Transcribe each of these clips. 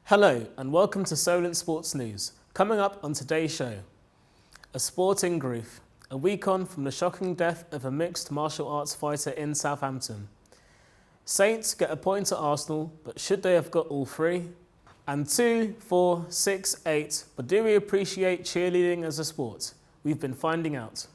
Hello and welcome to Solent Sports News. Coming up on today's show, a sport in grief, a week on from the shocking death of a mixed martial arts fighter in Southampton. Saints get a point at Arsenal, but should they have got all three? And 2, 4, 6, 8, but do we appreciate cheerleading as a sport? We've been finding out.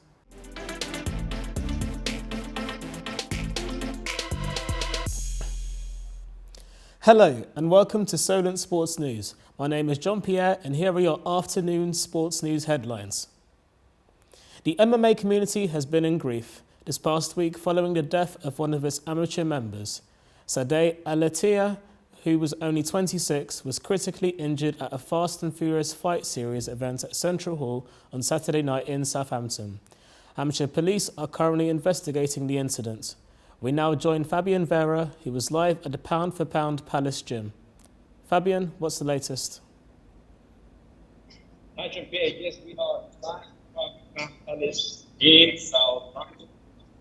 Hello and welcome to Solent Sports News. My name is John Pierre and here are your afternoon sports news headlines. The MMA community has been in grief this past week following the death of one of its amateur members. Sadeh Alatia, who was only 26, was critically injured at a Fast and Furious Fight Series event at Central Hall on Saturday night in Southampton. Amateur police are currently investigating the incident. We now join Fabian Vera, who was live at the Pound for Pound Palace Gym. Fabian, what's the latest? Hi, John Pierre. Yes, we are live from Palace in Southampton.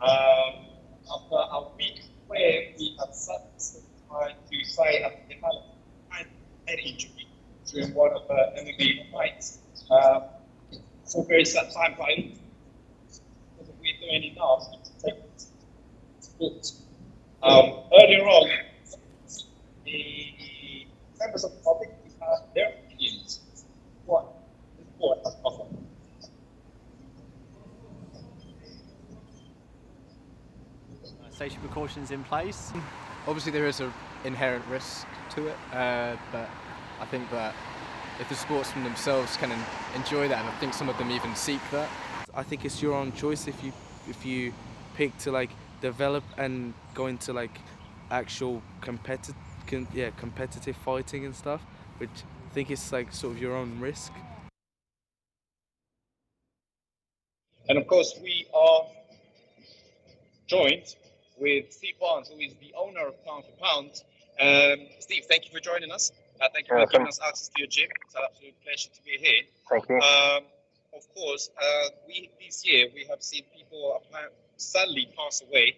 After a week where we have tried to fight at the head injury during one of the MMA fights. So very sad time, but I don't think we're doing enough to take it. Earlier on, the members of the public had their opinions. What the sport has offered. Safety precautions in place. Obviously, there is an inherent risk to it, but I think that if the sportsmen themselves can enjoy that, and I think some of them even seek that, I think it's your own choice if you pick to develop and go into actual competitive fighting and stuff, which I think is sort of your own risk. And of course, we are joined with Steve Barnes, who is the owner of Pound for Pound. Steve, thank you for joining us. Thank you for giving us access to your gym. It's an absolute pleasure to be here. Thank you. Of course, this year we have seen people sadly pass away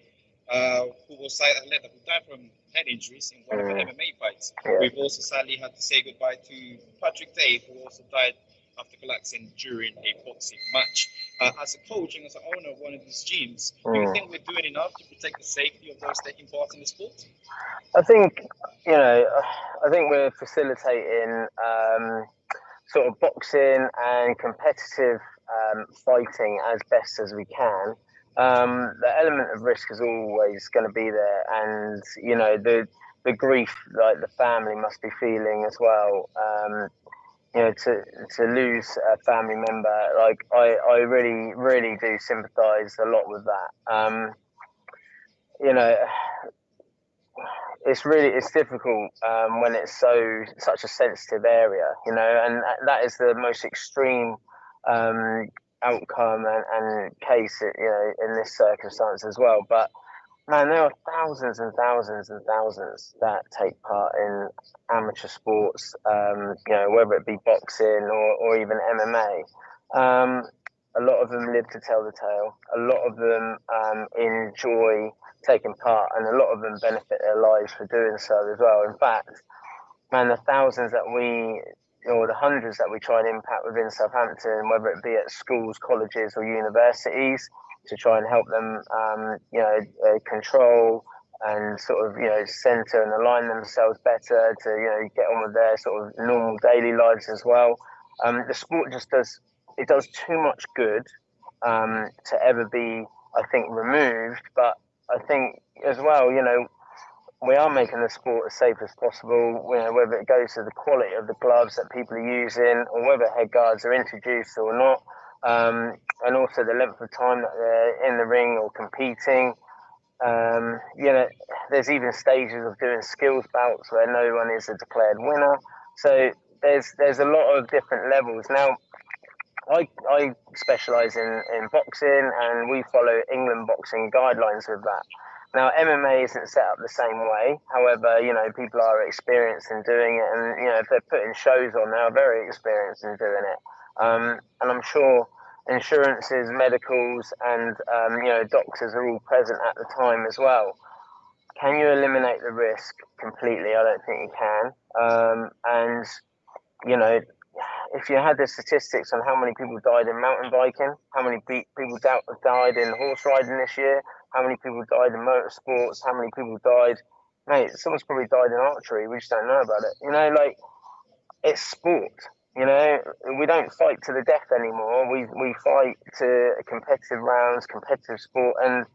who was who died from head injuries in one of the MMA fights. Yeah. We've also sadly had to say goodbye to Patrick Dave, who also died after collapsing during a boxing match. As a coach and as an owner of one of these gyms, do you think we're doing enough to protect the safety of those taking part in the sport? I think we're facilitating sort of boxing and competitive fighting as best as we can. The element of risk is always going to be there, and the grief the family must be feeling as well. To lose a family member, I really do sympathise a lot with that. It's difficult when it's such a sensitive area, and that is the most extreme outcome and case, in this circumstance as well. But man, there are thousands and thousands and thousands that take part in amateur sports, whether it be boxing or even MMA. A lot of them live to tell the tale. A lot of them enjoy taking part, and a lot of them benefit their lives for doing so as well. In fact, man, the thousands or the hundreds that we try and impact within Southampton, whether it be at schools, colleges or universities, to try and help them, control and sort of, centre and align themselves better to, get on with their sort of normal daily lives as well. The sport just does too much good to ever be, I think, removed. But I think as well, we are making the sport as safe as possible, whether it goes to the quality of the gloves that people are using or whether head guards are introduced or not, and also the length of time that they're in the ring or competing. There's even stages of doing skills bouts where no one is a declared winner. So there's a lot of different levels. Now, I specialise in boxing, and we follow England boxing guidelines with that. Now, MMA isn't set up the same way. However, people are experienced in doing it, and if they're putting shows on, they are very experienced in doing it. And I'm sure insurances, medicals, and doctors are all present at the time as well. can you eliminate the risk completely? I don't think you can. And, you know, if you had the statistics on how many people died in mountain biking, how many people died in horse riding this year, how many people died in motorsports, how many people died, mate, someone's probably died in archery. We just don't know about it. You know, like, it's sport. You know, we don't fight to the death anymore. We fight to competitive rounds, competitive sport, and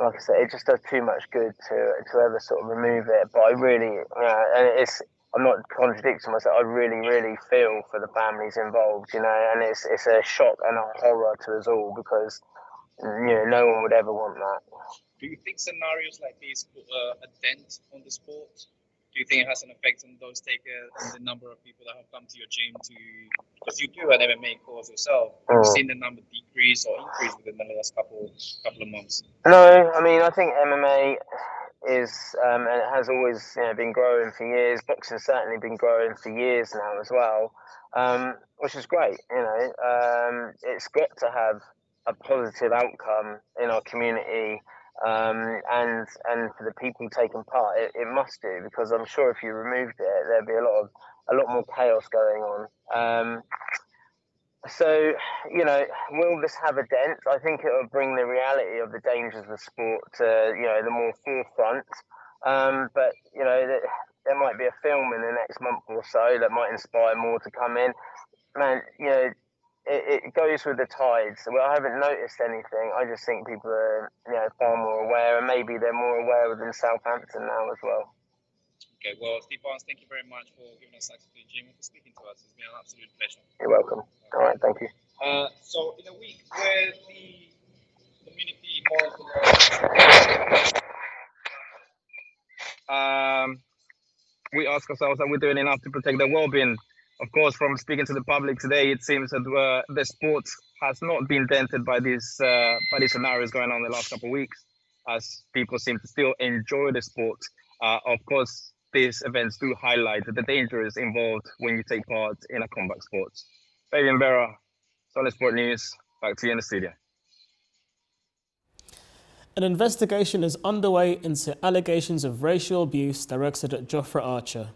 like I said, it just does too much good to ever sort of remove it. But I really, and I'm not contradicting myself. I really, really feel for the families involved, you know, and it's a shock and a horror to us all because, you know, no one would ever want that. Do you think scenarios like these put a dent on the sport? Do you think it has an effect on those takers and the number of people that have come to your gym because you do an MMA course yourself? Have you seen the number decrease or increase within the last couple of months? No, I mean, I think MMA is and it has always been growing for years. Boxing's certainly been growing for years now as well, which is great. You know, it's got to have a positive outcome in our community. And for the people taking part, it must do, because I'm sure if you removed it, there'd be a lot more chaos going on. So, you know, will this have a dent? I think it will bring the reality of the dangers of sport to, you know, the more forefront. But, you know, there might be a film in the next month or so that might inspire more to come in. Man, you know, it goes with the tides. Well, I haven't noticed anything. I just think people are, you know, far more aware, and maybe they're more aware within Southampton now as well. Okay, well, Steve Barnes, thank you very much for giving us access to the gym and for speaking to us. It's been an absolute pleasure. You're welcome. All right, thank you. So, in a week where the community more we ask ourselves, are we doing enough to protect their well-being? Of course, from speaking to the public today, it seems that the sport has not been dented by these scenarios going on the last couple of weeks, as people seem to still enjoy the sport. Of course, these events do highlight the dangers involved when you take part in a combat sport. Fabian Vera, Solent Sport News, back to you in the studio. An investigation is underway into allegations of racial abuse directed at Jofra Archer.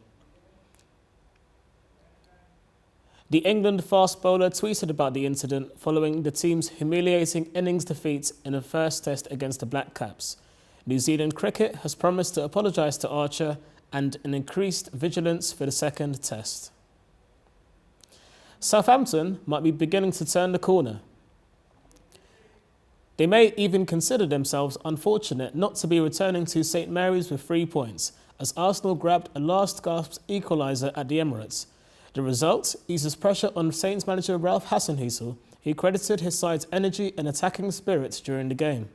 The England fast bowler tweeted about the incident following the team's humiliating innings defeat in the first test against the Black Caps. New Zealand cricket has promised to apologise to Archer and an increased vigilance for the second test. Southampton might be beginning to turn the corner. They may even consider themselves unfortunate not to be returning to St Mary's with 3 points, as Arsenal grabbed a last-gasp equaliser at the Emirates. The result eases pressure on Saints manager Ralph Hasenhuttl, who credited his side's energy and attacking spirit during the game.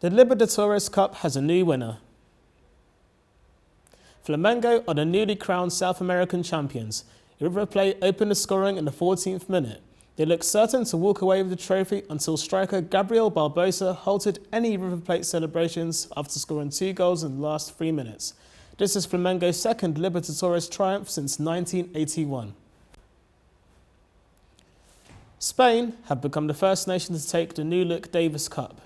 The Libertadores Cup has a new winner. Flamengo are the newly crowned South American champions. River Plate opened the scoring in the 14th minute. They looked certain to walk away with the trophy until striker Gabriel Barbosa halted any River Plate celebrations after scoring 2 goals in the last 3 minutes. This is Flamengo's second Libertadores triumph since 1981. Spain have become the first nation to take the new-look Davis Cup.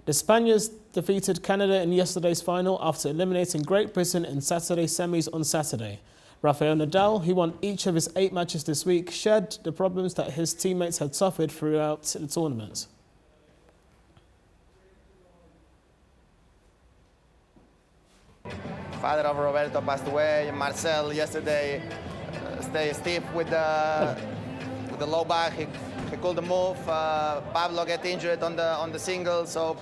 The Spaniards defeated Canada in yesterday's final after eliminating Great Britain in Saturday's semis on Saturday. Rafael Nadal, who won each of his 8 matches this week, shared the problems that his teammates had suffered throughout the tournament. Father of Roberto passed away. Marcel yesterday stayed stiff with the low back. He couldn't move. Pablo get injured on the single. So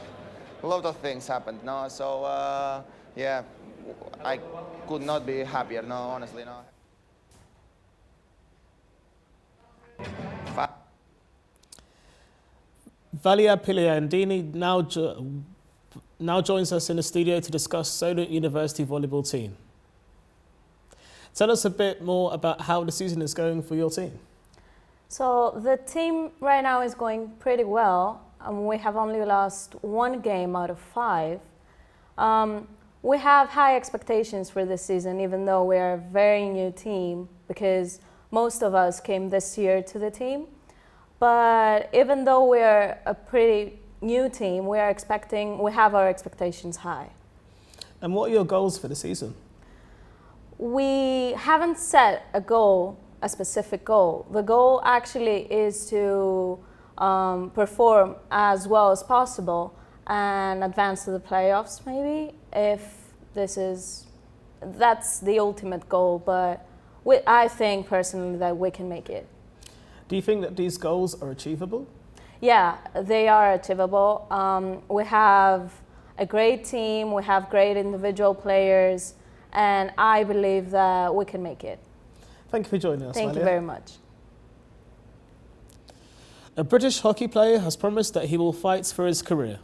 a lot of things happened. No, so yeah, I could not be happier. No, honestly, no. Valia Piliandini now joins us in the studio to discuss Solent University volleyball team. Tell us a bit more about how the season is going for your team. So the team right now is going pretty well. We have only lost 1 game out of 5. We have high expectations for this season, even though we are a very new team, because most of us came this year to the team. But even though we're a pretty new team, we have our expectations high. And what are your goals for the season? We haven't set a specific goal. The goal actually is to perform as well as possible and advance to the playoffs, maybe, that's the ultimate goal, but I think personally that we can make it. Do you think that these goals are achievable? Yeah, they are achievable. We have a great team, we have great individual players, and I believe that we can make it. Thank you for joining us, Thank Malia. you very much. A British hockey player has promised that he will fight for his career.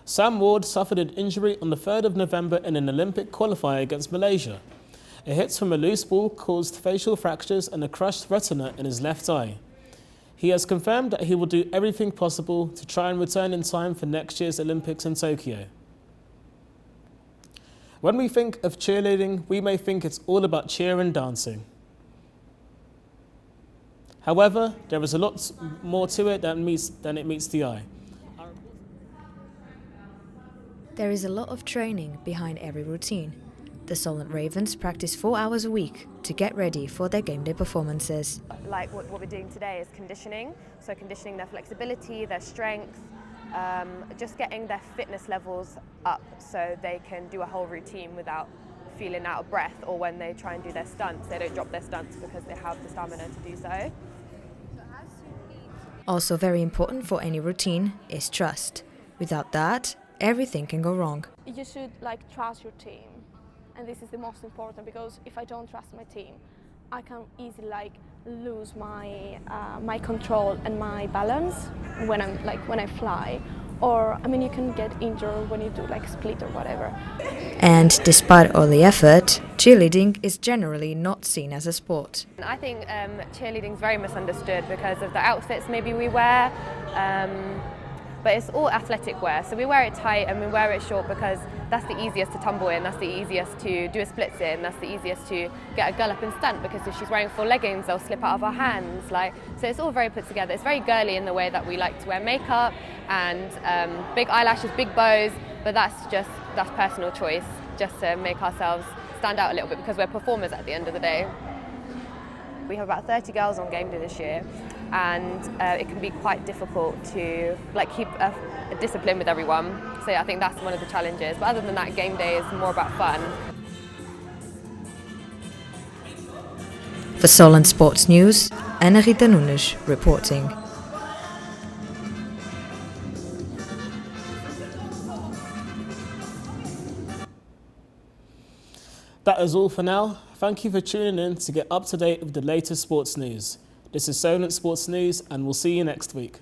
Sam Ward suffered an injury on the 3rd of November in an Olympic qualifier against Malaysia. A hit from a loose ball caused facial fractures and a crushed retina in his left eye. He has confirmed that he will do everything possible to try and return in time for next year's Olympics in Tokyo. When we think of cheerleading, we may think it's all about cheer and dancing. However, there is a lot more to it than it meets the eye. There is a lot of training behind every routine. The Solent Ravens practice 4 hours a week to get ready for their game day performances. Like what we're doing today is conditioning, so conditioning their flexibility, their strength, just getting their fitness levels up so they can do a whole routine without feeling out of breath, or when they try and do their stunts, they don't drop their stunts because they have the stamina to do so. Also very important for any routine is trust. Without that, everything can go wrong. You should trust your team, and this is the most important, because if I don't trust my team, I can easily lose my control and my balance when I fly, or you can get injured when you do split or whatever. And despite all the effort, cheerleading is generally not seen as a sport. I think cheerleading is very misunderstood because of the outfits maybe we wear. But it's all athletic wear, so we wear it tight and we wear it short because that's the easiest to tumble in, that's the easiest to do a splits in, that's the easiest to get a girl up and stunt, because if she's wearing full leggings they'll slip out of her hands. So it's all very put together. It's very girly in the way that we like to wear makeup and big eyelashes, big bows, but that's personal choice, just to make ourselves stand out a little bit because we're performers at the end of the day. We have about 30 girls on game day this year, and it can be quite difficult to keep a discipline with everyone. So yeah, I think that's one of the challenges. But other than that, game day is more about fun. For Solent Sports News, Ana Rita Nunes reporting. That is all for now. Thank you for tuning in to get up to date with the latest sports news. This is Solent Sports News, and we'll see you next week.